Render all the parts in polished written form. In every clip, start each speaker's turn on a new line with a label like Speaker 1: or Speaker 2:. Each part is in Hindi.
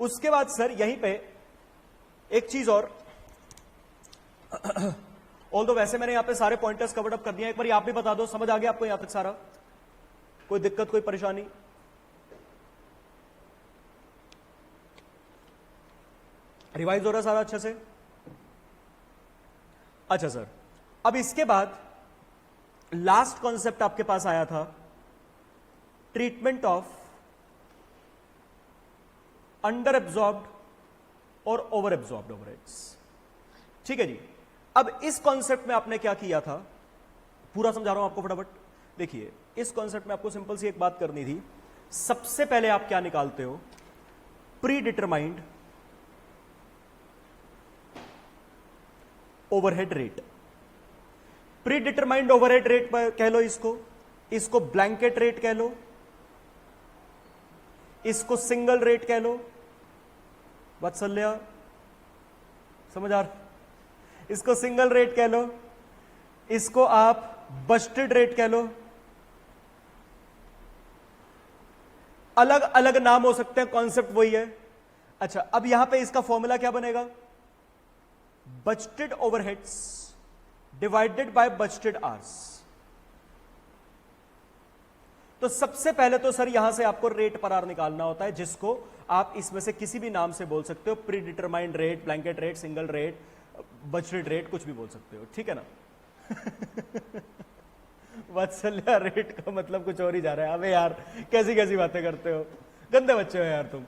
Speaker 1: उसके बाद सर यहीं पे एक चीज और, ऑल्दो वैसे मैंने यहां पे सारे पॉइंटर्स कवर्ड अप कर दिए, एक बार आप भी बता दो, समझ आ गया आपको यहां तक सारा? कोई दिक्कत, कोई परेशानी? रिवाइज हो रहा है सारा अच्छे से? अच्छा सर, अब इसके बाद लास्ट कॉन्सेप्ट आपके पास आया था, ट्रीटमेंट ऑफ अंडर एब्जॉर्ब्ड और ओवर एब्जॉर्ब्ड ओवरहेड्स। ठीक है जी। अब इस कॉन्सेप्ट में आपने क्या किया था, पूरा समझा रहा हूं आपको फटाफट। देखिए, इस कॉन्सेप्ट में आपको सिंपल सी एक बात करनी थी। सबसे पहले आप क्या निकालते हो? Pre determined overhead rate. Pre determined overhead rate पर कह लो इसको ब्लैंकेट रेट कह लो, इसको सिंगल रेट कह लो। वात्सल्य समझ आ रहा? इसको सिंगल रेट कह लो, इसको आप बजटेड रेट कह लो। अलग अलग नाम हो सकते हैं, कॉन्सेप्ट वही है। अच्छा, अब यहां पे इसका फॉर्मूला क्या बनेगा? Budgeted overheads divided by budgeted hours. तो सबसे पहले तो सर यहां से आपको रेट पर आवर निकालना होता है, जिसको आप इसमें से किसी भी नाम से बोल सकते हो। Pre determined rate, blanket rate, single rate, budgeted rate, कुछ भी बोल सकते हो। ठीक है ना? वात्सल्य रेट का मतलब कुछ और ही जा रहा है। अबे यार, कैसी कैसी बातें करते हो, गंदे बच्चे हो यार तुम।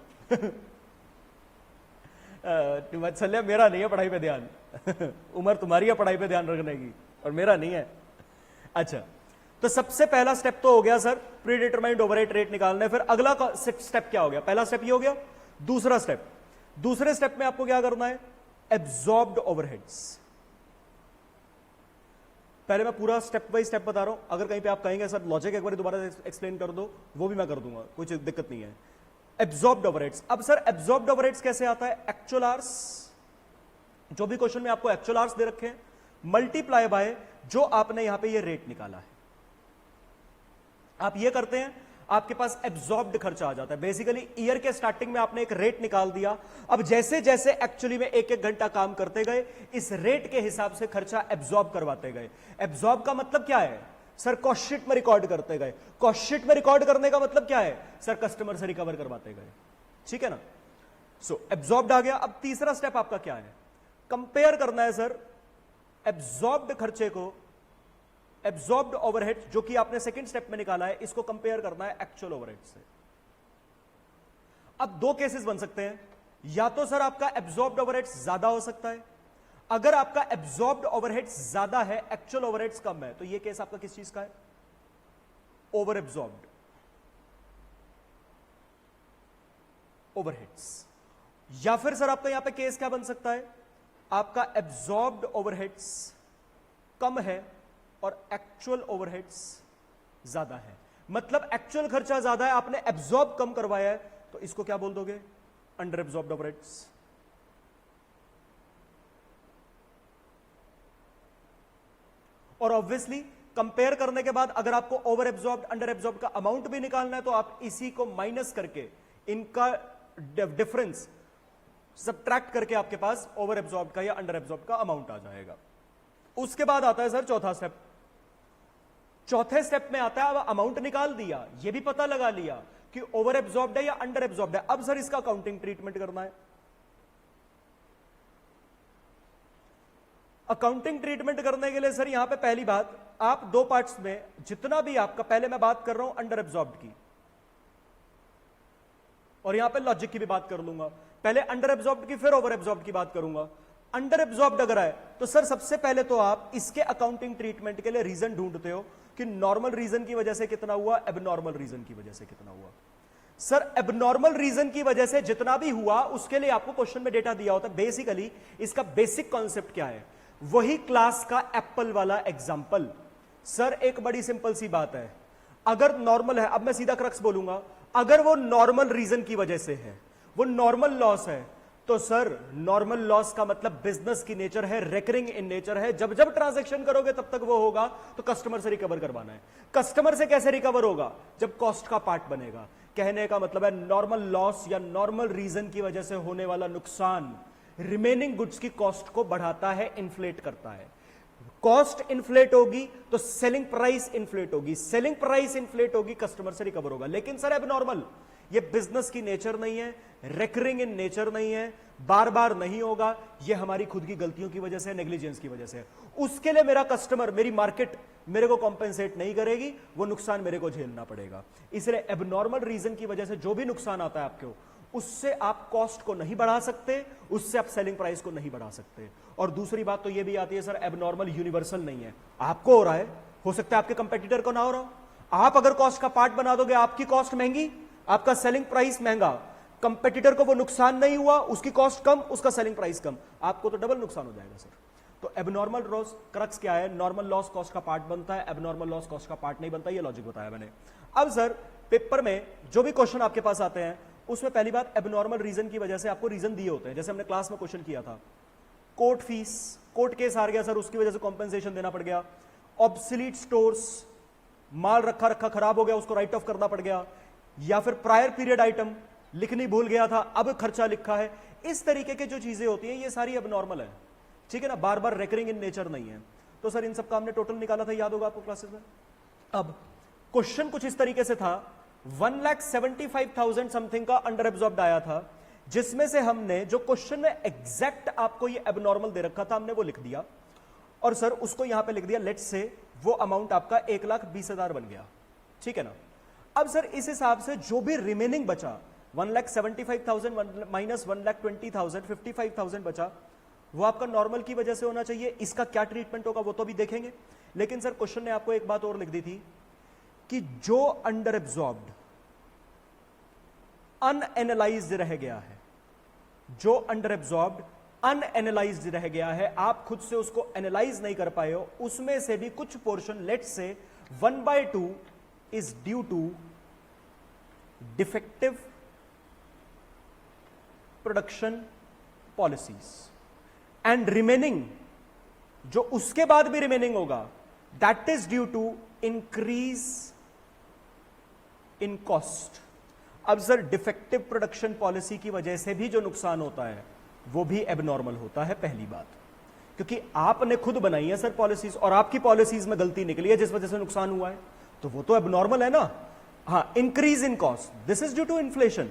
Speaker 1: वात्सल्य मेरा नहीं है पढ़ाई पे ध्यान। उम्र तुम्हारी है पढ़ाई पे ध्यान रखने की, और मेरा नहीं है। अच्छा, तो सबसे पहला स्टेप तो हो गया sir, pre determined overhead rate निकालना है। फिर अगला स्टेप क्या हो गया? पहला स्टेप ये हो गया। दूसरे स्टेप में आपको क्या करना है? Absorbed overheads. पहले मैं पूरा स्टेप बाय स्टेप बता रहा हूं, अगर कहीं पे आप कहेंगे सर लॉजिक एक बार दोबारा एक्सप्लेन कर दो, वो भी मैं कर दूंगा, कुछ दिक्कत नहीं है। Absorbed overheads. अब सर एब्जॉर्ब्ड ओवरहेड्स कैसे आता है? एक्चुअल आवर्स, जो भी क्वेश्चन में आपको एक्चुअल आवर्स दे रखे हैं, मल्टीप्लाई बाय जो आपने यहां पे ये रेट निकाला है। आप ये करते हैं, आपके पास एब्जॉर्ब्ड खर्चा आ जाता है। बेसिकली ईयर के स्टार्टिंग में आपने एक रेट निकाल दिया, अब जैसे जैसे एक्चुअली में एक एक घंटा काम करते गए, इस रेट के हिसाब से खर्चा एब्जॉर्ब करवाते गए। एब्जॉर्ब का मतलब क्या है सर? कॉस्ट शीट में रिकॉर्ड करते गए। कॉस्ट शीट में रिकॉर्ड करने का मतलब क्या है सर? कस्टमर से रिकवर करवाते गए। ठीक है ना? सो एब्जॉर्ब्ड आ गया। अब तीसरा स्टेप आपका क्या है? कंपेयर करना है सर एब्जॉर्ब्ड खर्चे को, एब्जॉर्ब्ड ओवरहेड जो कि आपने सेकंड स्टेप में निकाला है, इसको कंपेयर करना है एक्चुअल ओवरहेड से। अब दो केसेस बन सकते हैं, या तो सर आपका एब्जॉर्ब्ड ओवरहेड ज्यादा हो सकता है। अगर आपका एब्जॉर्ब्ड ओवरहेड ज्यादा है, एक्चुअल ओवरहेड्स कम है, तो यह केस आपका किस चीज का है? Over absorbed overheads. या फिर सर आपका यहां पे केस क्या बन सकता है? आपका एब्जॉर्ब्ड ओवरहेड्स कम है और एक्चुअल ओवरहेड्स ज्यादा है। मतलब एक्चुअल खर्चा ज्यादा है, आपने एब्जॉर्ब कम करवाया है, तो इसको क्या बोल दोगे? Under absorbed overheads. और ऑब्वियसली कंपेयर करने के बाद अगर आपको ओवर एब्जॉर्ब्ड अंडर एब्जॉर्ब्ड का अमाउंट भी निकालना है, तो आप इसी को माइनस करके इनका डिफरेंस सबट्रैक्ट करके आपके पास ओवर एब्जॉर्ब्ड का या अंडर एब्जॉर्ब्ड का अमाउंट आ जाएगा। उसके बाद आता है सर चौथा स्टेप। चौथे स्टेप में आता है, अब अमाउंट निकाल दिया, यह भी पता लगा लिया कि ओवर एब्जॉर्ब्ड है या अंडर एब्जॉर्ब्ड है। अब सर इसका अकाउंटिंग ट्रीटमेंट करना है। अकाउंटिंग ट्रीटमेंट करने के लिए सर यहां पे पहली बात, आप दो पार्ट्स में जितना भी आपका, पहले मैं बात कर रहा हूं अंडर एब्जॉर्ब्ड की, और यहां पे लॉजिक की भी बात कर लूंगा। पहले अंडर एब्जॉर्ब्ड की, फिर ओवर एब्जॉर्ब्ड की बात करूंगा। अंडर एब्जॉर्ब्ड अगर है तो सर सबसे पहले तो आप इसके अकाउंटिंग ट्रीटमेंट के लिए रीजन ढूंढते हो कि नॉर्मल रीजन की वजह से कितना हुआ, एबनॉर्मल रीजन की वजह से कितना हुआ। सर एबनॉर्मल रीजन की वजह से जितना भी हुआ उसके लिए आपको क्वेश्चन में डेटा दिया होता है। बेसिकली इसका बेसिक कॉन्सेप्ट क्या है? वही क्लास का एप्पल वाला एग्जांपल। सर एक बड़ी सिंपल सी बात है, अगर नॉर्मल है, अब मैं सीधा क्रक्स बोलूंगा, अगर वो नॉर्मल रीजन की वजह से है, वो नॉर्मल लॉस है, तो सर नॉर्मल लॉस का मतलब बिजनेस की नेचर है, रेकरिंग इन नेचर है, जब जब ट्रांजैक्शन करोगे तब तक वो होगा, तो कस्टमर से रिकवर करवाना है। कस्टमर से कैसे रिकवर होगा? जब कॉस्ट का पार्ट बनेगा। कहने का मतलब है नॉर्मल लॉस या नॉर्मल रीजन की वजह से होने वाला नुकसान रिमेनिंग गुड्स की कॉस्ट को बढ़ाता है, इन्फ्लेट करता है। कॉस्ट इन्फ्लेट होगी तो सेलिंग प्राइस इन्फ्लेट होगी, सेलिंग प्राइस इन्फ्लेट होगी, कस्टमर से रिकवर होगा। लेकिन सर एबनॉर्मल, ये बिजनेस की नेचर नहीं है, रेकरिंग इन नेचर नहीं है, बार बार नहीं होगा, ये हमारी खुद की गलतियों की वजह से, नेग्लिजेंस की वजह से। उसके लिए मेरा कस्टमर, मेरी मार्केट मेरे को कॉम्पेंसेट नहीं करेगी, वो नुकसान मेरे को झेलना पड़ेगा। इसलिए एबनॉर्मल रीजन की वजह से जो भी नुकसान आता है आपको, उससे आप कॉस्ट को नहीं बढ़ा सकते, उससे आप सेलिंग प्राइस को नहीं बढ़ा सकते। और दूसरी बात तो ये भी आती है सर, एबनॉर्मल यूनिवर्सल नहीं है। आपको हो रहा है, हो सकता है आपके कंपेटिटर को ना हो रहा हो। आप अगर कॉस्ट का पार्ट बना दोगे, आपकी कॉस्ट महंगी, आपका सेलिंग प्राइस महंगा, कंपेटिटर को वो नुकसान नहीं हुआ, उसकी कॉस्ट कम, उसका सेलिंग प्राइस कम, आपको तो डबल नुकसान हो जाएगा सर। तो एबनॉर्मल लॉस क्रक्स क्या है? नॉर्मल लॉस कॉस्ट का पार्ट बनता है, एबनॉर्मल लॉस कॉस्ट का पार्ट नहीं बनता। ये लॉजिक बताया मैंने। अब सर पेपर में जो भी क्वेश्चन आपके पास आते हैं, उसमें पहली बात एबनॉर्मल रीजन की वजह से आपको रीजन दिए होते हैं। जैसे हमने क्लास में क्वेश्चन किया था, कोर्ट फीस, कोर्ट केस हार गया सर, उसकी वजह से कॉम्पेंसेशन देना पड़ गया। ऑब्सोलीट स्टोर्स, माल रखा रखा खराब हो गया, उसको राइट ऑफ करना पड़ गया। या फिर प्रायर पीरियड आइटम लिखनी भूल गया था, अब खर्चा लिखा है। इस तरीके की जो चीजें होती हैं, ये सारी एबनॉर्मल है, ठीक है ना, बार बार रेकरिंग इन नेचर नहीं है। तो सर इन सब का हमने टोटल निकाला था, याद होगा आपको क्लासेस में। अब क्वेश्चन कुछ इस तरीके से था, 1,75,000 समथिंग का अंडर एब्जॉर्ब्ड आया था, जिसमें से हमने जो क्वेश्चन में एग्जैक्ट आपको ये एबनॉर्मल दे रखा था, हमने वो लिख दिया। और सर उसको यहां पे लिख दिया, लेट्स से वो अमाउंट आपका 1,20,000 बन गया, ठीक है ना। अब सर इस हिसाब से जो भी रिमेनिंग बचा, 1,75,000 माइनस 1,20,000, 55,000 बचा, वो आपका नॉर्मल की वजह से होना चाहिए। इसका क्या ट्रीटमेंट होगा वो तो भी देखेंगे। लेकिन सर क्वेश्चन ने आपको एक बात और लिख दी थी कि जो अंडर एब्जॉर्ब्ड अनएनालाइज्ड रह गया है, जो अंडर एब्जॉर्ब्ड अनएनालाइज्ड रह गया है, आप खुद से उसको एनालाइज नहीं कर पाए हो, उसमें से भी कुछ portion, let's say 1/2 is due to defective production policies, and remaining जो उसके बाद भी रिमेनिंग होगा, that is due to increase in cost. अब सर डिफेक्टिव प्रोडक्शन पॉलिसी की वजह से भी जो नुकसान होता है वो भी एबनॉर्मल होता है, पहली बात, क्योंकि आपने खुद बनाई है सर पॉलिसीज, और आपकी पॉलिसीज में गलती निकली है जिस वजह से नुकसान हुआ है, तो वो तो एबनॉर्मल है ना। हां, increase in cost, this is due to inflation,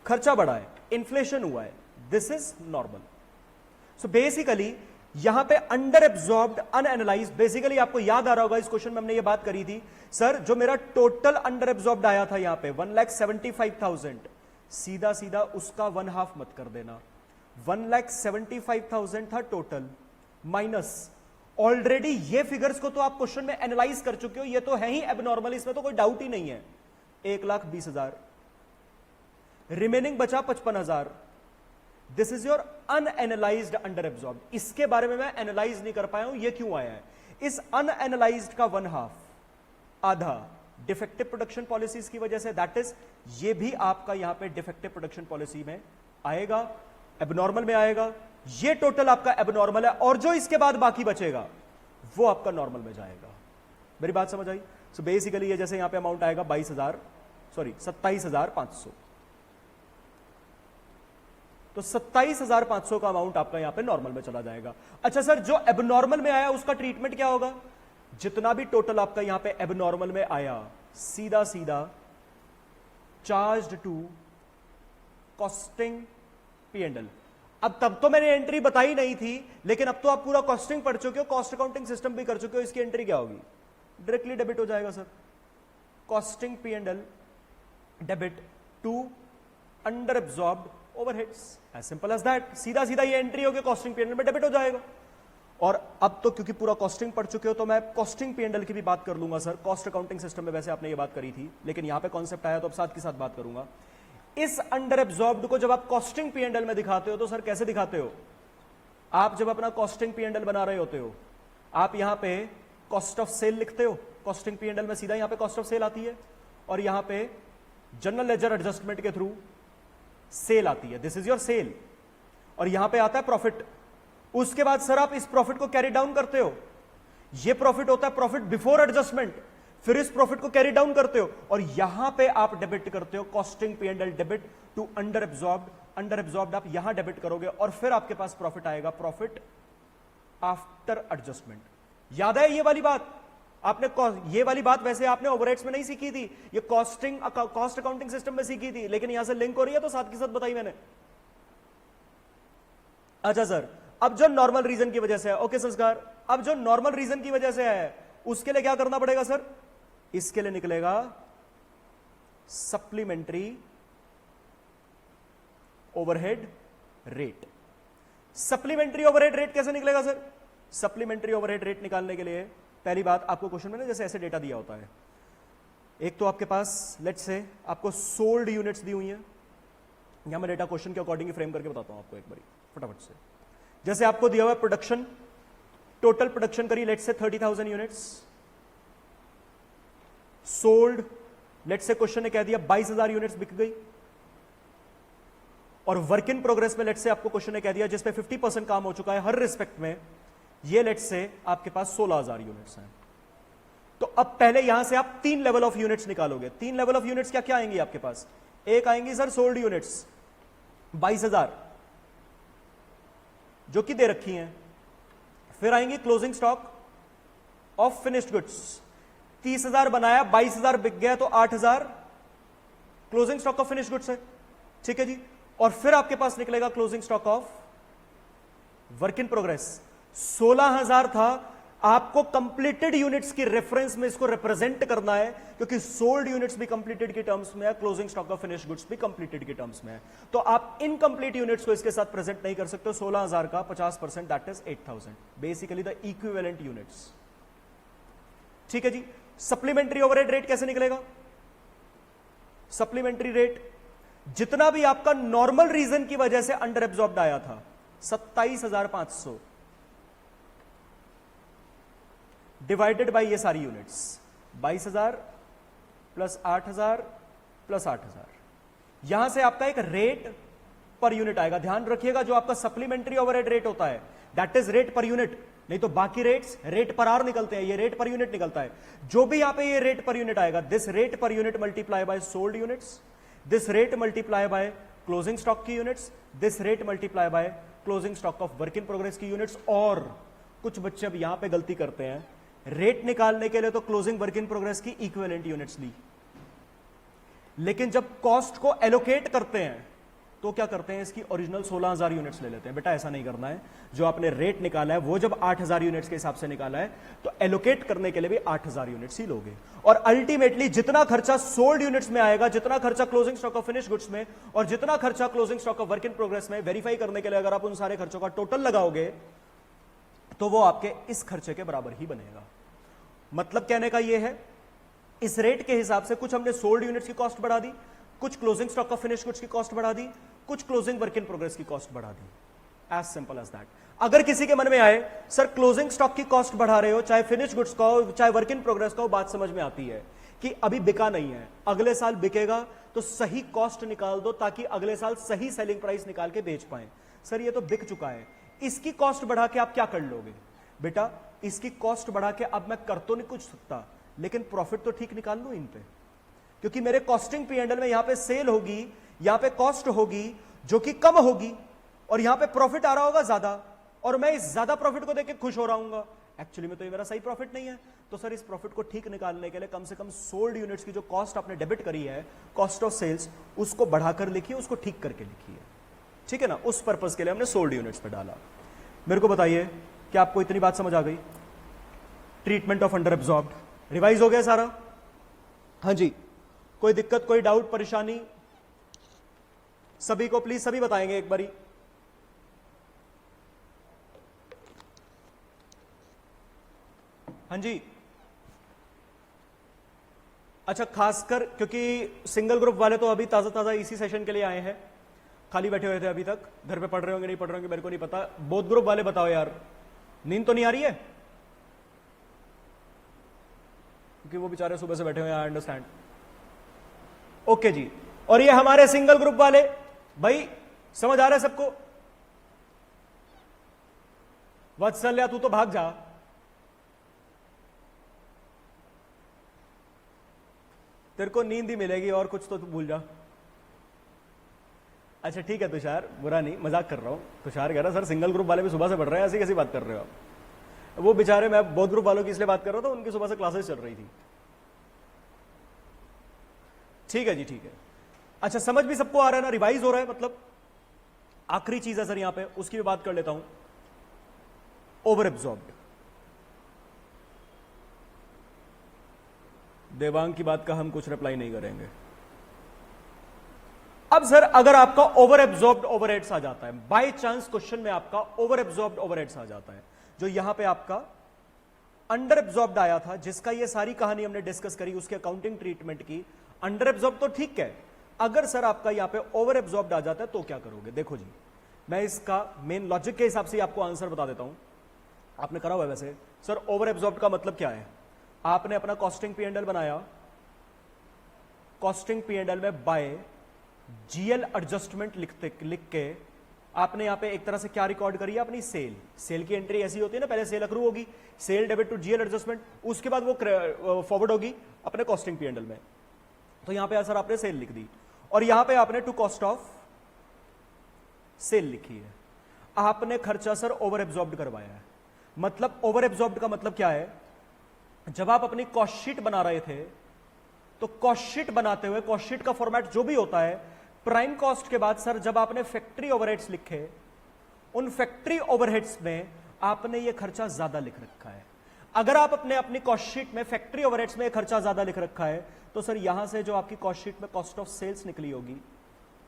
Speaker 1: खर्चा बढ़ा है, इन्फ्लेशन हुआ है, this is normal. So basically यहां पे अंडर एब्जॉर्ब्ड अनएनालाइज्ड, बेसिकली आपको याद आ रहा होगा इस क्वेश्चन में हमने ये बात करी थी सर, जो मेरा टोटल अंडर एब्जॉर्ब्ड आया था यहां पे 1,75,000, सीधा सीधा उसका 1/2 मत कर देना। 1,75,000 था टोटल, माइनस ऑलरेडी ये फिगर्स को तो आप क्वेश्चन में एनालाइज कर चुके हो, ये तो है ही एबनॉर्मल, इसमें तो कोई डाउट ही नहीं है। 1,20,000, रिमेनिंग बचा 55,000, this is your unanalysed under absorbed. इसके बारे में मैं एनालाइज नहीं कर पाया हूं, ये क्यों आया है। इस अनएनालाइज्ड का 1/2, आधा डिफेक्टिव प्रोडक्शन पॉलिसीज की वजह से, दैट इज ये भी आपका यहां पे डिफेक्टिव प्रोडक्शन पॉलिसी में आएगा, एबनॉर्मल में आएगा। ये टोटल आपका एबनॉर्मल है, और जो इसके बाद बाकी बचेगा वो आपका नॉर्मल में जाएगा। मेरी बात समझ आई? सो बेसिकली ये जैसे यहां पे अमाउंट आएगा 27,500, तो 27,500 का अमाउंट आपका यहां पे नॉर्मल में चला जाएगा। अच्छा सर, जो एबनॉर्मल में आया उसका ट्रीटमेंट क्या होगा? जितना भी टोटल आपका यहां पे एबनॉर्मल में आया, सीधा सीधा चार्ज्ड टू कॉस्टिंग P&L। अब तब तो मैंने एंट्री बताई नहीं थी, लेकिन अब तो आप पूरा कॉस्टिंग पढ़ चुके हो, कॉस्ट अकाउंटिंग सिस्टम भी कर चुके हो, इसकी एंट्री क्या होगी? डायरेक्टली डेबिट हो जाएगा sir. Costing P&L debit to under absorbed overheads, as simple as that. सीधा सीधा ये एंट्री होगी, कॉस्टिंग P&L में डेबिट हो जाएगा। और अब तो क्योंकि पूरा कॉस्टिंग पढ़ चुके हो, तो मैं कॉस्टिंग P&L की भी बात कर लूंगा सर। कॉस्ट अकाउंटिंग सिस्टम में वैसे आपने ये बात करी थी, लेकिन यहां पे कॉन्सेप्ट आया तो अब साथ के साथ बात करूंगा। इस अंडर एब्जॉर्ब्ड को जब आप कॉस्टिंग P&L में दिखाते हो, तो सर कैसे दिखाते हो? आप जब अपना कॉस्टिंग P&L बना रहे होते हो, आप यहां पे कॉस्ट ऑफ सेल लिखते हो, कॉस्टिंग P&L में सीधा यहां पे कॉस्ट ऑफ सेल आती है, और यहां पे जनरल लेजर एडजस्टमेंट के थ्रू सेल आती है, दिस इज योर सेल, और यहां पे आता है प्रॉफिट। उसके बाद सर आप इस प्रॉफिट को कैरी डाउन करते हो, ये प्रॉफिट होता है प्रॉफिट बिफोर एडजस्टमेंट, फिर इस प्रॉफिट को कैरी डाउन करते हो और यहां पे आप डेबिट करते हो, costing P&L debit to under absorbed, under absorbed आप यहां डेबिट करोगे और फिर आपके पास प्रॉफिट आएगा, प्रॉफिट आफ्टर एडजस्टमेंट। याद है ये वाली बात आपने, ये वाली बात वैसे आपने ओवरहेड्स में नहीं सीखी थी, ये कॉस्टिंग कॉस्ट अकाउंटिंग सिस्टम में सीखी थी, लेकिन यहां से लिंक हो रही है तो साथ के साथ बताई मैंने। अच्छा सर, अब जो नॉर्मल रीजन की वजह से है, ओके संस्कार, अब जो नॉर्मल रीजन की वजह से है उसके लिए क्या करना पड़ेगा सर? इसके लिए निकलेगा supplementary overhead rate. Supplementary overhead rate कैसे निकलेगा सर? सप्लीमेंट्री ओवरहेड रेट निकालने के लिए पहली बात, आपको क्वेश्चन में ना जैसे ऐसे डेटा दिया होता है, एक तो आपके पास लेट्स से आपको सोल्ड यूनिट्स दी हुई हैं, यहां मैं डेटा क्वेश्चन के अकॉर्डिंग फ्रेम करके बताता हूं आपको एक बार फटाफट से। जैसे आपको दिया हुआ प्रोडक्शन, टोटल प्रोडक्शन करी let's say 30,000 units, sold let's say question ने कह दिया 22,000 यूनिट्स बिक गई, और वर्क इन प्रोग्रेस में लेट्स से आपको क्वेश्चन ने कह दिया जिसपे 50% काम हो चुका है हर रिस्पेक्ट में, ये लेट्स से आपके पास 16,000 यूनिट्स हैं। तो अब पहले यहां से आप 3 लेवल ऑफ यूनिट्स निकालोगे। 3 लेवल ऑफ यूनिट्स क्या क्या आएंगी आपके पास? एक आएंगी सर सोल्ड यूनिट्स 22,000 जो कि दे रखी हैं, फिर आएंगी closing stock of finished goods, 30,000 बनाया, 22,000 बिक गया तो 8,000 closing stock of finished goods है, ठीक है जी। और फिर आपके पास निकलेगा closing stock of work in progress, 16,000 था। आपको कंप्लीटेड यूनिट्स की रेफरेंस में इसको रिप्रेजेंट करना है, क्योंकि सोल्ड यूनिट्स भी कंप्लीटेड के टर्म्स में है, closing stock of finished goods भी कंप्लीटेड के टर्म्स में है, तो आप इनकंप्लीट यूनिट्स को इसके साथ प्रेजेंट नहीं कर सकते। 16,000 का 50% that is 8,000, basically the equivalent units, ठीक है जी। सप्लीमेंट्री ओवरहेड रेट कैसे निकलेगा? सप्लीमेंट्री रेट जितना भी आपका नॉर्मल रीजन की वजह से अंडर एब्जॉर्ब्ड आया था 27,500 डिवाइडेड बाय ये सारी यूनिट्स, 22,000 प्लस 8,000 प्लस 8,000, यहां से आपका एक रेट पर यूनिट आएगा। ध्यान रखिएगा जो आपका सप्लीमेंट्री ओवरहेड रेट होता है that is rate per unit, नहीं तो बाकी रेट्स रेट पर आर निकलते हैं, ये रेट पर यूनिट निकलता है। जो भी यहां पे ये रेट पर यूनिट आएगा, this rate per unit multiply by sold units, this rate multiply by closing stock की units, this rate multiply by closing stock of work in progress की यूनिट्स। और कुछ बच्चे अब यहां पे गलती करते हैं, रेट निकालने के लिए तो क्लोजिंग वर्क इन प्रोग्रेस की इक्विवेलेंट यूनिट्स ली, लेकिन जब कॉस्ट को एलोकेट करते हैं तो क्या करते हैं, इसकी ओरिजिनल 16,000 यूनिट्स ले लेते हैं। बेटा ऐसा नहीं करना है, जो आपने रेट निकाला है वो जब 8,000 यूनिट्स के हिसाब से निकाला है तो एलोकेट करने के लिए भी 8,000 यूनिट्स ही लोगे, और अल्टीमेटली जितना खर्चा सोल्ड यूनिट्स में आएगा, जितना खर्चा closing stock of finish goods में, और जितना खर्चा closing stock of work in progress में, वेरीफाई करने के लिए अगर आप उन सारे खर्चों का टोटल लगाओगे तो वो आपके इस खर्चे के बराबर ही बनेगा। मतलब कहने का ये है, इस रेट के हिसाब से कुछ हमने सोल्ड यूनिट्स की कॉस्ट बढ़ा दी, कुछ closing stock of finish goods की कॉस्ट बढ़ा दी, कुछ क्लोजिंग वर्क इन प्रोग्रेस की कॉस्ट बढ़ा दी, एज सिंपल एज दैट। अगर किसी के मन में आए सर क्लोजिंग स्टॉक की कॉस्ट बढ़ा रहे हो, चाहे फिनिश गुड्स का हो चाहे वर्क इन प्रोग्रेस का हो, बात समझ में आती है कि अभी बिका नहीं है, अगले साल बिकेगा तो सही कॉस्ट निकाल दो ताकि अगले साल सही सेलिंग प्राइस निकाल के बेच पाए। सर ये तो बिक चुका है, इसकी कॉस्ट बढ़ा के आप क्या कर लोगे? बेटा इसकी कॉस्ट बढ़ा के अब मैं कर तो नहीं कुछ सकता, लेकिन प्रॉफिट तो ठीक निकाल लूं इन पे, क्योंकि मेरे कॉस्टिंग P&L में यहां पे सेल होगी, यहां पे कॉस्ट होगी जो कि कम होगी, और यहां पे प्रॉफिट आ रहा होगा ज्यादा, और मैं इस ज्यादा प्रॉफिट को देख के खुश हो रहा हूं। एक्चुअली में तो ये मेरा सही प्रॉफिट नहीं है। तो सर इस प्रॉफिट को ठीक निकालने के लिए कम से कम सोल्ड यूनिट्स की जो कॉस्ट आपने डेबिट करी है, कॉस्ट ऑफ सेल्स, उसको बढ़ाकर लिखिए, उसको ठीक करके लिखिए, ठीक है ना। उस पर्पज के लिए हमने सोल्ड यूनिट्स पे डाला। मेरे को बताइए कि आपको इतनी बात समझ आ गई? Treatment of under absorbed revise हो गया सारा? हाँ जी, कोई दिक्कत, कोई डाउट, परेशानी? सभी को प्लीज, सभी बताएंगे एक बारी। हाँ जी, अच्छा, खासकर क्योंकि सिंगल ग्रुप वाले तो अभी ताजा ताजा इसी सेशन के लिए आए हैं, खाली बैठे हुए थे अभी तक, घर पे पढ़ रहे होंगे नहीं पढ़ रहे होंगे मेरे को नहीं पता। बोथ ग्रुप वाले बताओ यार, नींद तो नहीं आ रही है? क्योंकि वो बेचारे सुबह से बैठे हुए हैं, आई अंडरस्टैंड। ओके जी, और ये हमारे सिंगल ग्रुप वाले भाई समझ आ रहा है सबको? वत्सल्या तू तो भाग जा। तेरे को नींद ही मिलेगी और कुछ तो तू भूल जा। अच्छा ठीक है तुषार, बुरा नहीं, मजाक कर रहा हूं। तुषार कह रहा सर सिंगल ग्रुप वाले भी सुबह से पढ़ रहे हैं, ऐसी कैसी बात कर रहे हो आप? वो बेचारे, मैं बहुत ग्रुप वालों की इसलिए बात कर रहा था, उनकी सुबह से क्लासेस चल रही थी। ठीक है जी, ठीक है। अच्छा समझ भी सबको आ रहा है ना? रिवाइज हो रहा है मतलब? आखिरी चीज है सर यहां पे, उसकी भी बात कर लेता हूं। Over absorbed. देवांग की बात का हम कुछ रिप्लाई नहीं करेंगे। अब सर अगर आपका ओवर एब्जॉर्ब्ड ओवरहेड्स आ जाता है, बाय चांस क्वेश्चन में आपका ओवर एब्जॉर्ब्ड ओवरहेड्स आ जाता है, जो यहां पे आपका अंडर एब्जॉर्ब्ड आया था, जिसका ये सारी कहानी हमने डिस्कस करी उसके अकाउंटिंग ट्रीटमेंट की। अंडर एब्जॉर्ब तो ठीक है, अगर सर आपका यहां पे ओवर एब्जॉर्ब्ड आ जाता है तो क्या करोगे? देखो जी, मैं इसका मेन लॉजिक के हिसाब से आपको आंसर बता देता हूं। आपने करा हुआ है वैसे। सर ओवर एब्जॉर्ब्ड का मतलब क्या है? आपने अपना कॉस्टिंग पी&एल बनाया, कॉस्टिंग पी&एल में बाय जीएल एडजस्टमेंट लिख के आपने यहां पे एक तरह से क्या रिकॉर्ड करी है? अपनी सेल। सेल की एंट्री ऐसी होती है ना, पहले सेल अक्रू होगी, sale debit to GL adjustment, उसके बाद वो फॉरवर्ड होगी अपने कॉस्टिंग पी&एल में। तो यहां पे सर आपने सेल लिख दी और यहां पे आपने टू कॉस्ट ऑफ सेल लिखी है। आपने खर्चा सर ओवर एब्जॉर्ब्ड करवाया है। मतलब ओवर एब्जॉर्ब्ड का मतलब क्या है? जब आप अपनी कॉस्ट शीट बना रहे थे तो कॉस्ट शीट बनाते हुए, कॉस्ट शीट का फॉर्मेट जो भी होता है, प्राइम कॉस्ट के बाद सर जब आपने फैक्ट्री ओवरहेड्स लिखे, उन फैक्ट्री ओवरहेड्स में आपने ये खर्चा ज्यादा लिख रखा है। अगर आप अपनी कॉस्ट शीट में फैक्ट्री ओवरहेड्स में खर्चा ज्यादा लिख रखा है तो सर यहां से जो आपकी कॉस्ट शीट में कॉस्ट ऑफ सेल्स निकली होगी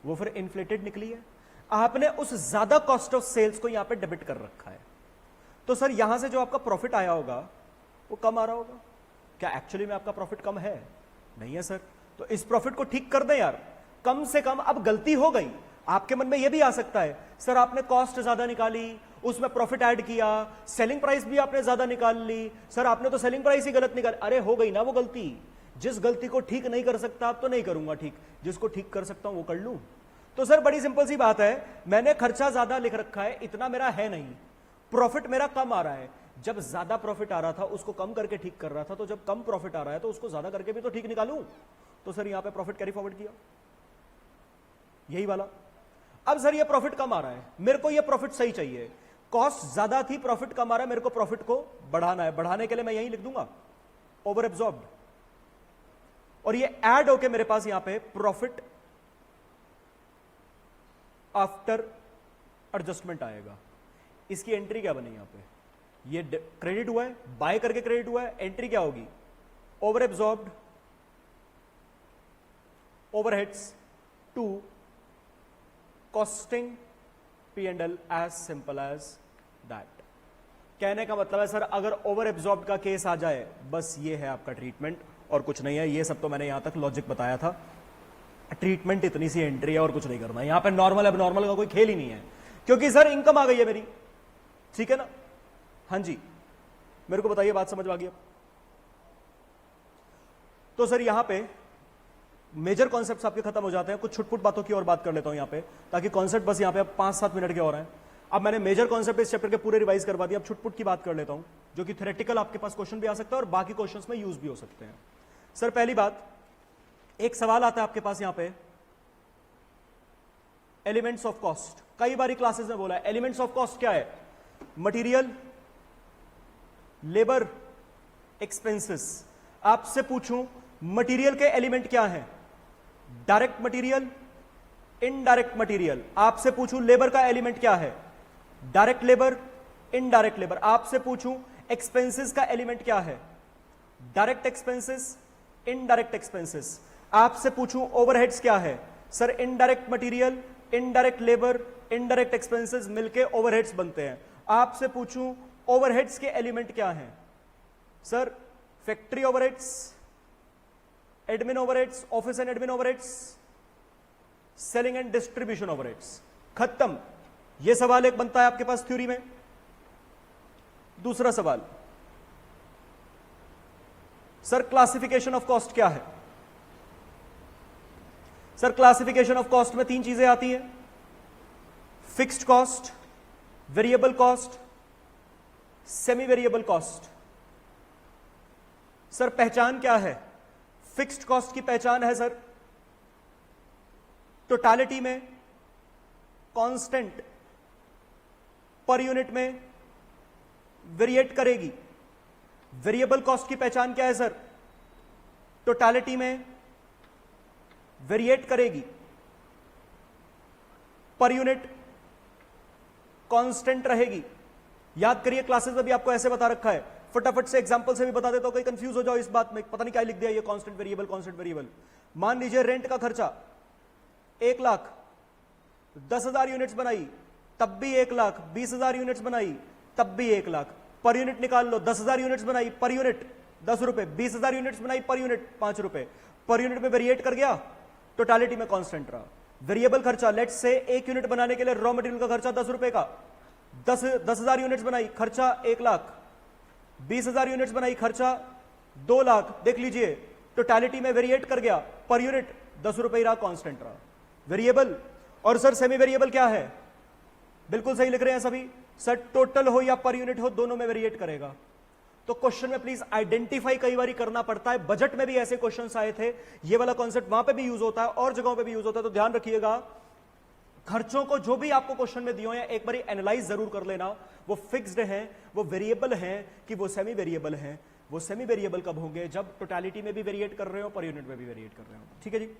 Speaker 1: वो फिर इन्फ्लेटेड निकली है। आपने उस ज्यादा कॉस्ट ऑफ सेल्स को यहां पे डेबिट कर रखा है, तो सर यहां से जो आपका प्रॉफिट आया होगा वो कम आ रहा होगा। क्या एक्चुअली में आपका प्रॉफिट कम है? नहीं है सर। तो इस प्रॉफिट को ठीक कर दें यार, कम से कम। अब गलती हो गई, आपके मन में यह भी आ सकता है सर आपने कॉस्ट ज्यादा निकाली, उसमें प्रॉफिट ऐड किया, सेलिंग प्राइस भी आपने ज्यादा निकाल ली, सर आपने तो सेलिंग प्राइस ही गलत निकाल। अरे हो गई ना वो गलती। जिस गलती को ठीक नहीं कर सकता आप तो नहीं करूंगा ठीक, जिसको ठीक कर सकता हूं वो कर लूं। तो सर बड़ी सिंपल सी बात है, मैंने खर्चा ज्यादा लिख रखा है, इतना मेरा है नहीं, प्रॉफिट मेरा कम आ रहा है। जब ज्यादा प्रॉफिट आ रहा था उसको कम करके ठीक कर रहा था, तो जब कम प्रॉफिट आ रहा है तो उसको ज्यादा करके भी तो ठीक निकालूं। तो सर यहां पे प्रॉफिट कैरी फॉरवर्ड किया, यही वाला। अब सर ये प्रॉफिट कम आ रहा है, मेरे को ये प्रॉफिट सही चाहिए, कॉस्ट ज्यादा थी, प्रॉफिट कम आ रहा है, मेरे को प्रॉफिट को बढ़ाना है। बढ़ाने के लिए मैं यही लिख दूंगा ओवर एब्जॉर्ब्ड, और ये ऐड होके मेरे पास यहां पे प्रॉफिट आफ्टर एडजस्टमेंट आएगा। इसकी एंट्री क्या बनी? यहां पे ये क्रेडिट हुआ है, बाय करके क्रेडिट हुआ है, एंट्री क्या होगी? Over absorbed overheads to costing P and L, as simple as that. कहने का मतलब है सर अगर ओवर एब्जॉर्ब्ड का केस आ जाए, बस ये है आपका ट्रीटमेंट और कुछ नहीं है। ये सब तो मैंने यहां तक लॉजिक बताया था, ट्रीटमेंट इतनी सी एंट्री है और कुछ नहीं करना। यहां पे नॉर्मल अब नॉर्मल का कोई खेल ही नहीं है, क्योंकि सर इनकम आ गई है मेरी, ठीक है ना? हाँ जी, मेरे को बताइए, बात समझ आ गई अब? तो सर यहां पे मेजर कॉन्सेप्ट्स आपके खत्म हो जाते हैं। कुछ छुटपुट बातों की और बात कर लेता हूं यहां पे, ताकि कॉन्सेप्ट बस यहां पे 5-7 मिनट के और हैं। अब मैंने मेजर कॉन्सेप्ट इस चैप्टर के पूरे रिवाइज करवा दिया। अब छुटपुट की बात कर लेता हूं, जो कि थ्योरेटिकल आपके पास क्वेश्चन भी आ सकता है और बाकी क्वेश्चंस में यूज भी हो सकते हैं। सर पहली बात, एक सवाल आता है आपके पास यहां पे, एलिमेंट्स ऑफ कॉस्ट। कई बारी क्लासेस में बोला है एलिमेंट्स ऑफ कॉस्ट क्या है? Material, labour, expenses. आपसे पूछूं मटेरियल के एलिमेंट क्या हैं? Direct material, indirect material. आपसे पूछूं लेबर का एलिमेंट क्या है? Direct labour, indirect labour. आपसे पूछूं एक्सपेंसेस का एलिमेंट क्या है? Direct expenses, indirect expenses. आपसे पूछूं ओवरहेड्स क्या है? Sir indirect material, indirect labour, indirect expenses मिलके ओवरहेड्स बनते हैं। आपसे पूछूं ओवरहेड्स के एलिमेंट क्या हैं? Sir factory overheads, admin overheads, office and admin overheads, selling and distribution overheads. खत्म। यह सवाल एक बनता है आपके पास थ्योरी में। दूसरा सवाल, सर क्लासिफिकेशन ऑफ कॉस्ट क्या है? सर क्लासिफिकेशन ऑफ कॉस्ट में 3 चीजें आती हैं। Fixed cost, variable cost, semi variable cost. Sir पहचान क्या है? फिक्स्ड कॉस्ट की पहचान है सर टोटालिटी में कांस्टेंट, पर यूनिट में वेरिएट करेगी। वेरिएबल कॉस्ट की पहचान क्या है सर? टोटालिटी में वेरिएट करेगी, पर यूनिट कांस्टेंट रहेगी। याद करिए, क्लासेस में भी आपको ऐसे बता रखा है, फटाफट से एग्जांपल से भी बता देता हूं, कहीं कंफ्यूज हो जाओ इस बात में, पता नहीं क्या लिख दिया ये कांस्टेंट वेरिएबल कांस्टेंट वेरिएबल। मान लीजिए रेंट का खर्चा 1 लाख, 10,000 यूनिट्स बनाई तब भी 1 लाख, 20,000 यूनिट्स बनाई तब भी 1 लाख। पर यूनिट निकाल लो, 10,000 यूनिट्स बनाई पर यूनिट 10 रुपए, 20,000 यूनिट्स बनाई पर यूनिट 5 रुपए। पर यूनिट में वेरिएट कर गया, टोटालिटी में कांस्टेंट रहा। वेरिएबल खर्चा, लेट्स से 1 यूनिट बनाने के लिए रॉ मटेरियल का खर्चा 10 रुपए का, 10,000 यूनिट्स बनाई, खर्चा 1 लाख, 20,000 यूनिट्स बनाई, खर्चा 2 लाख। देख लीजिए टोटालिटी में वेरिएट कर गया, पर यूनिट 10 रुपए रहा, कांस्टेंट रहा। वेरिएबल। और सर सेमी वेरिएबल क्या है? बिल्कुल सही लिख रहे हैं सभी सर, टोटल हो या पर यूनिट हो दोनों में वेरिएट करेगा। तो क्वेश्चन में प्लीज आइडेंटिफाई कई बार करना पड़ता है, बजट में भी ऐसे क्वेश्चंस आए थे, ये वाला कॉन्सेप्ट वहां पे भी यूज होता है और जगहों पे भी यूज होता है। तो ध्यान रखिएगा, खर्चों को जो भी आपको क्वेश्चन में दिए हैं एक बार एनालाइज जरूर कर लेना, वो फिक्स्ड है, वो वेरिएबल है कि वो सेमी वेरिएबल है। वो सेमी वेरिएबल कब होंगे? जब टोटालिटी में भी वेरिएट कर रहे हो, पर यूनिट में भी वेरिएट कर रहे हो। ठीक है जी।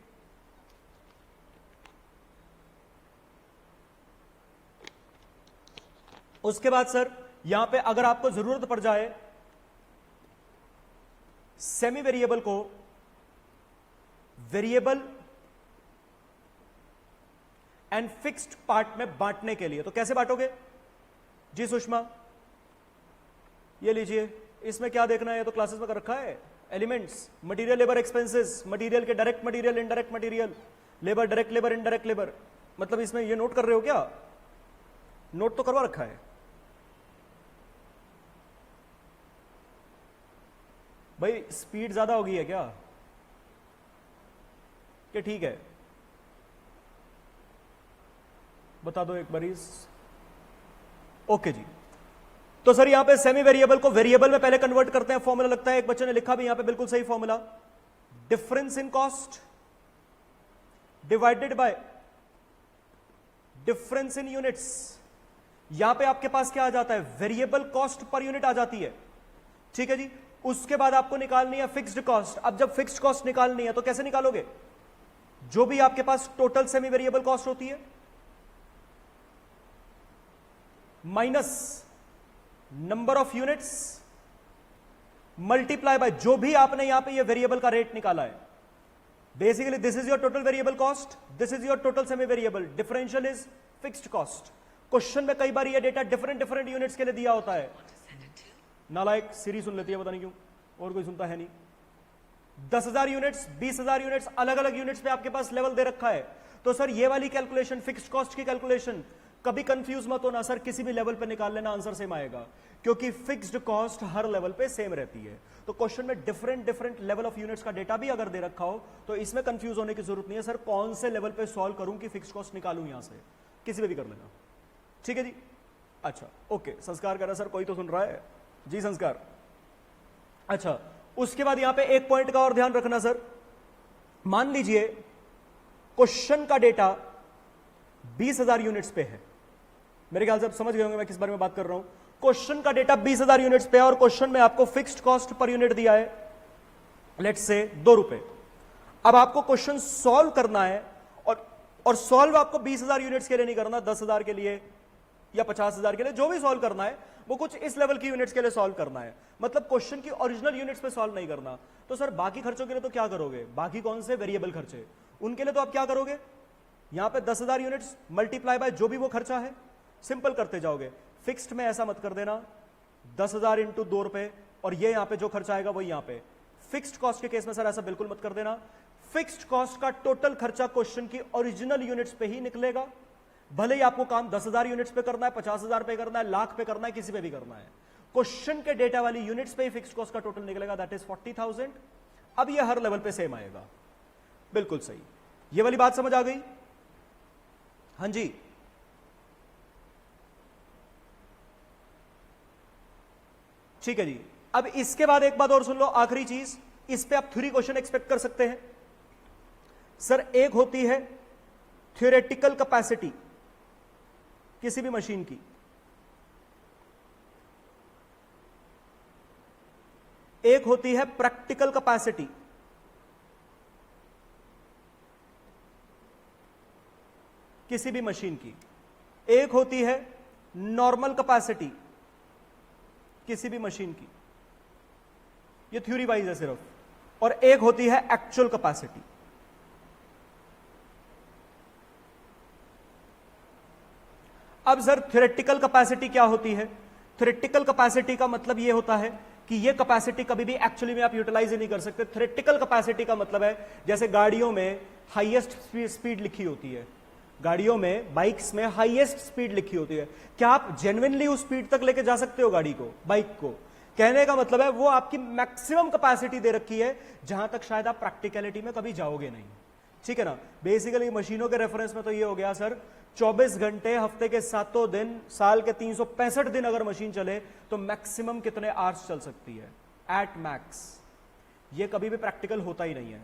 Speaker 1: उसके बाद सर यहां पे अगर आपको जरूरत पड़ जाए सेमी वेरिएबल को वेरिएबल एंड फिक्स्ड पार्ट में बांटने के लिए, तो कैसे बांटोगे जी सुषमा? ये लीजिए, इसमें क्या देखना है? तो क्लासेस में कर रखा है, elements, material, labour, expenses, material के direct material, indirect material, labour, direct labour, indirect labour. मतलब इसमें ये नोट कर रहे हो क्या? नोट तो करवा रखा है भाई। स्पीड ज्यादा होगी है क्या? कि ठीक है, बता दो एक बारी। ओके जी। तो सर यहां पे सेमी वेरिएबल को वेरिएबल में पहले कन्वर्ट करते हैं, फॉर्मूला लगता है, एक बच्चे ने लिखा भी यहां पे बिल्कुल सही formula, difference in cost divided by difference in units. यहां पे आपके पास क्या आ जाता है? वेरिएबल कॉस्ट पर यूनिट आ जाती है। ठीक है जी। उसके बाद आपको निकालनी है फिक्स्ड कॉस्ट। अब जब फिक्स्ड कॉस्ट निकालनी है तो कैसे निकालोगे? जो भी आपके पास टोटल सेमी वेरिएबल कॉस्ट होती है minus number of units multiply by जो भी आपने यहां पे ये वेरिएबल का रेट निकाला है। Basically this is your total variable cost, this is your total semi variable, differential is fixed cost. Question में कई बार ये डेटा डिफरेंट डिफरेंट यूनिट्स के लिए दिया होता है। नालायक सीरी सुन लेती है, पता नहीं क्यों, और कोई सुनता है नहीं। 10,000 यूनिट्स, 20,000 यूनिट्स, अलग अलग यूनिट्स पे आपके पास लेवल दे रखा है। तो सर ये वाली कैलकुलेशन, फिक्स्ड कॉस्ट की कैलकुलेशन, कभी कंफ्यूज मत होना सर, किसी भी लेवल पे निकाल लेना, आंसर सेम आएगा, क्योंकि फिक्स्ड कॉस्ट हर लेवल पे सेम रहती है। तो क्वेश्चन में different different level of units का डेटा भी अगर दे रखा हो तो इसमें कंफ्यूज होने की जरूरत नहीं है। सर कौन से लेवल पे सॉल्व करूं कि फिक्स्ड कॉस्ट निकालूं, यहां से किसी पे भी कर लेना। ठीक है जी। अच्छा ओके, संस्कार कह रहा सर, कोई तो सुन रहा है जी संस्कार। अच्छा, उसके बाद यहां पे एक पॉइंट का और ध्यान रखना सर, मान लीजिए क्वेश्चन का डेटा 20,000 यूनिट्स पे है। मेरे ख्याल से आप समझ गए होंगे मैं किस बारे में बात कर रहा हूं। क्वेश्चन का डेटा 20,000 यूनिट्स पे है और क्वेश्चन में आपको फिक्स्ड कॉस्ट पर यूनिट दिया है लेट्स से 2 रुपए। अब आपको क्वेश्चन सॉल्व करना है और सॉल्व आपको 20,000 यूनिट्स के लिए नहीं करना, 10,000 के लिए या 50,000 के लिए, जो भी सॉल्व करना है वो कुछ इस लेवल की यूनिट्स के लिए सॉल्व करना है। मतलब क्वेश्चन की ओरिजिनल यूनिट्स पे सॉल्व नहीं करना। तो सर बाकी खर्चों के लिए तो क्या करोगे? बाकी कौन से वेरिएबल खर्चे, उनके लिए तो आप क्या करोगे? यहां पे 10,000 यूनिट्स मल्टीप्लाई बाय जो भी वो खर्चा है, सिंपल करते जाओगे। फिक्स्ड में ऐसा मत कर देना, 10,000 इंटू 2 रुपए, और ये यहां पे जो खर्चा आएगा वही यहां पे। फिक्स्ड कॉस्ट के केस में सर ऐसा बिल्कुल मत कर देना। फिक्स्ड कॉस्ट का टोटल खर्चा क्वेश्चन की ओरिजिनल यूनिट्स पे ही निकलेगा, भले ही आपको काम 10,000 यूनिट्स पे करना है, 50,000 पे करना है, लाख पे करना है, किसी पे भी करना है, क्वेश्चन के डेटा वाली यूनिट्स पे ही फिक्स्ड कॉस्ट का टोटल निकलेगा, दैट इज 40,000। अब ये हर लेवल पे सेम आएगा। बिल्कुल सही, ये वाली बात समझ आ गई? हाँ जी, ठीक है जी। अब इसके बाद एक बात और सुन लो, आखिरी चीज, इस पे आप 3 क्वेश्चन एक्सपेक्ट कर सकते हैं सर। एक होती है थ्योरेटिकल कैपेसिटी किसी भी मशीन की, एक होती है प्रैक्टिकल कैपेसिटी, किसी भी मशीन की, एक होती है नॉर्मल कैपेसिटी किसी भी मशीन की, ये थ्योरी वाइज है सिर्फ, और एक होती है एक्चुअल कैपेसिटी। अब सर थ्योरेटिकल कैपेसिटी क्या होती है? थ्योरेटिकल कैपेसिटी का मतलब यह होता है कि ये कैपेसिटी कभी भी एक्चुअली में आप यूटिलाइज ही नहीं कर सकते। थ्योरेटिकल कैपेसिटी का मतलब है जैसे गाड़ियों में हाईएस्ट स्पीड लिखी होती है, गाड़ियों में, बाइक्स में हाईएस्ट स्पीड लिखी होती है, क्या आप जेन्युइनली उस स्पीड तक लेके जा सकते हो गाड़ी को, बाइक को? कहने का मतलब है वो आपकी मैक्सिमम कैपेसिटी दे रखी है, जहां तक शायद आप प्रैक्टिकलिटी में कभी जाओगे नहीं। ठीक है ना? बेसिकली मशीनों के रेफरेंस में तो ये हो गया सर, 24 घंटे हफ्ते के 7 दिन, साल के 365 दिन अगर मशीन चले तो मैक्सिमम कितने आवर्स चल सकती है? At max. ये कभी भी प्रैक्टिकल होता ही नहीं है।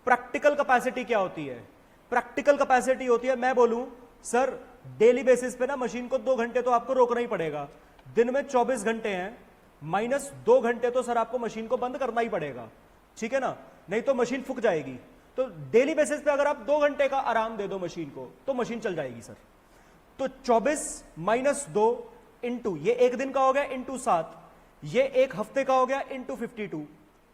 Speaker 1: प्रैक्टिकल कैपेसिटी क्या होती है? प्रैक्टिकल कैपेसिटी होती है, मैं बोलूं सर डेली बेसिस पे ना मशीन को 2 घंटे तो आपको रोकना ही पड़ेगा। दिन में 24 घंटे हैं, माइनस 2 घंटे तो सर आपको मशीन को बंद करना ही पड़ेगा। ठीक है ना? नहीं तो मशीन फूक जाएगी। तो डेली बेसिस पे अगर आप 2 घंटे का आराम दे दो मशीन को तो मशीन चल जाएगी सर। तो 24 माइनस 2 इंटू, ये एक दिन का हो गया, इंटू 7, ये एक हफ्ते का हो गया, इंटू 52,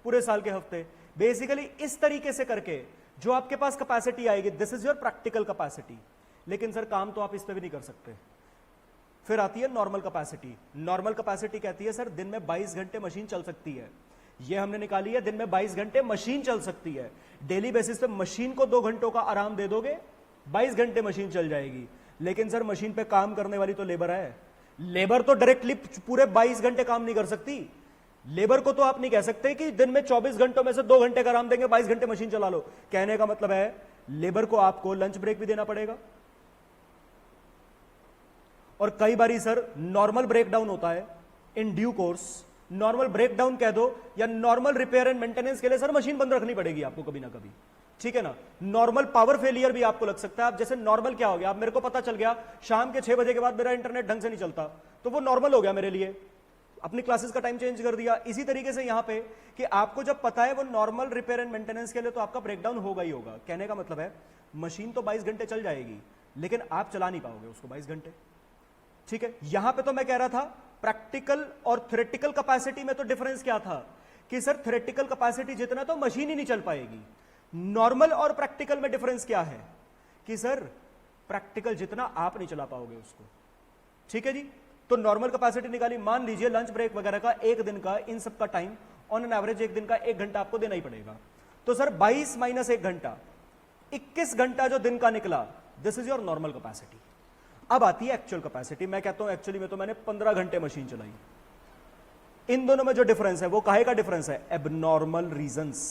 Speaker 1: पूरे साल के हफ्ते। बेसिकली इस तरीके से करके जो आपके पास कैपेसिटी आएगी, this is your practical capacity. लेकिन सर काम तो आप इस पे भी नहीं कर सकते। फिर आती है नॉर्मल कैपेसिटी। नॉर्मल कैपेसिटी कहती है सर दिन में 22 घंटे मशीन चल सकती है। ये हमने निकाली है, दिन में 22 घंटे मशीन चल सकती है। डेली बेसिस पे मशीन को 2 घंटों का आराम दे दोगे, 22 घंटे मशीन चल जाएगी। लेकिन सर मशीन पे काम करने वाली तो लेबर है। लेबर तो डायरेक्टली पूरे 22 घंटे काम नहीं कर सकती। लेबर को तो आप नहीं कह सकते कि दिन में 24 घंटों में से 2 घंटे का आराम देंगे, 22 घंटे मशीन चला लो। कहने का मतलब है लेबर को आपको लंच ब्रेक भी देना पड़ेगा। और कई बारी सर नॉर्मल ब्रेकडाउन होता है in due course. Normal breakdown कह दो या नॉर्मल रिपेयर एंड मेंटेनेंस के लिए सर मशीन बंद रखनी पड़ेगी आपको कभी ना कभी। ठीक है ना? नॉर्मल पावर फेलियर भी आपको लग सकता है। आप जैसे नॉर्मल क्या हो गया, अब मेरे को पता चल गया शाम के 6 बजे के बाद मेरा इंटरनेट ढंग से नहीं चलता, तो वो नॉर्मल हो गया मेरे लिए, अपनी क्लासेस का टाइम चेंज कर दिया। इसी तरीके से यहां पे कि आपको जब पता है वो नॉर्मल रिपेयर एंड मेंटेनेंस के लिए, तो आपका ब्रेकडाउन होगा ही होगा। कहने का मतलब है मशीन तो 22 घंटे चल जाएगी, लेकिन आप चला नहीं पाओगे उसको 22 घंटे। ठीक है? यहां पे तो मैं कह रहा था प्रैक्टिकल और थ्योरेटिकल कैपेसिटी में तो डिफरेंस क्या था कि सर थ्योरेटिकल कैपेसिटी जितना तो मशीन ही नहीं चल पाएगी। नॉर्मल और प्रैक्टिकल में डिफरेंस क्या है कि सर प्रैक्टिकल जितना आप नहीं चला पाओगे उसको। ठीक है जी? तो नॉर्मल कैपेसिटी निकाली, मान लीजिए लंच ब्रेक वगैरह का एक दिन का, इन सब का टाइम ऑन एन एवरेज एक दिन का 1 घंटा आपको देना ही पड़ेगा। तो सर 22 माइनस 1 घंटा, 21 घंटा जो दिन का निकला, this is your normal capacity. अब आती है एक्चुअल कैपेसिटी। मैं कहता हूं एक्चुअली में तो मैंने 15 घंटे मशीन चलाई। इन दोनों में जो डिफरेंस है वो काहे का डिफरेंस है? Abnormal reasons.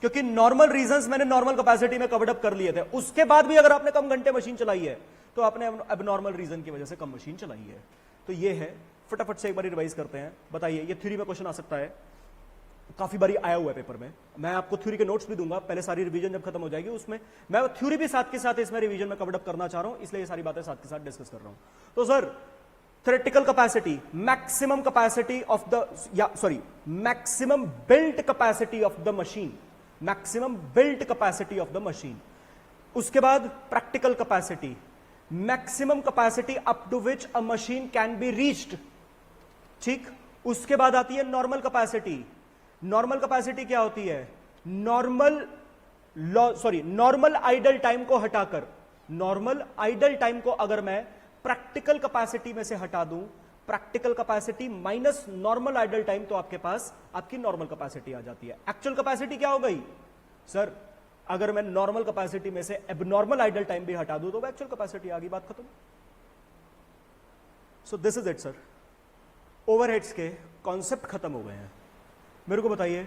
Speaker 1: क्योंकि नॉर्मल रीजंस मैंने नॉर्मल कैपेसिटी में कवर्ड अप कर लिए थे। उसके बाद भी अगर आपने कम घंटे मशीन चलाई है तो आपने एबनॉर्मल रीजन की वजह से कम मशीन चलाई है। तो ये है, फटाफट से एक बार रिवाइज करते हैं। बताइए, ये थ्योरी में क्वेश्चन आ सकता है, काफी बारी आया हुआ है पेपर में। मैं आपको थ्योरी के नोट्स भी दूंगा, पहले सारी रिवीजन जब खत्म हो जाएगी उसमें मैं थ्योरी भी साथ के साथ इसमें रिवीजन में कवर अप करना चाह रहा हूं, इसलिए ये सारी बातें साथ के साथ डिस्कस कर रहा हूं। तो sir theoretical capacity, maximum capacity of the, या sorry, maximum built capacity of the machine, maximum built capacity of the machine. उसके बाद practical capacity, maximum capacity up to which a machine can be reached. ठीक? उसके बाद आती है नॉर्मल कैपेसिटी। नॉर्मल कैपेसिटी क्या होती है? नॉर्मल आइडल टाइम को हटाकर, नॉर्मल आइडल टाइम को अगर मैं प्रैक्टिकल कैपेसिटी में से हटा दूं, practical capacity minus normal idle time, तो आपके पास आपकी नॉर्मल कैपेसिटी आ जाती है। एक्चुअल कैपेसिटी क्या हो गई सर? अगर मैं नॉर्मल कैपेसिटी में से एबनॉर्मल आइडल टाइम भी हटा दूं तो एक्चुअल कैपेसिटी आ गई, बात खत्म। So this is it sir, overheads के कॉन्सेप्ट खत्म हो गए हैं। मेरे को बताइए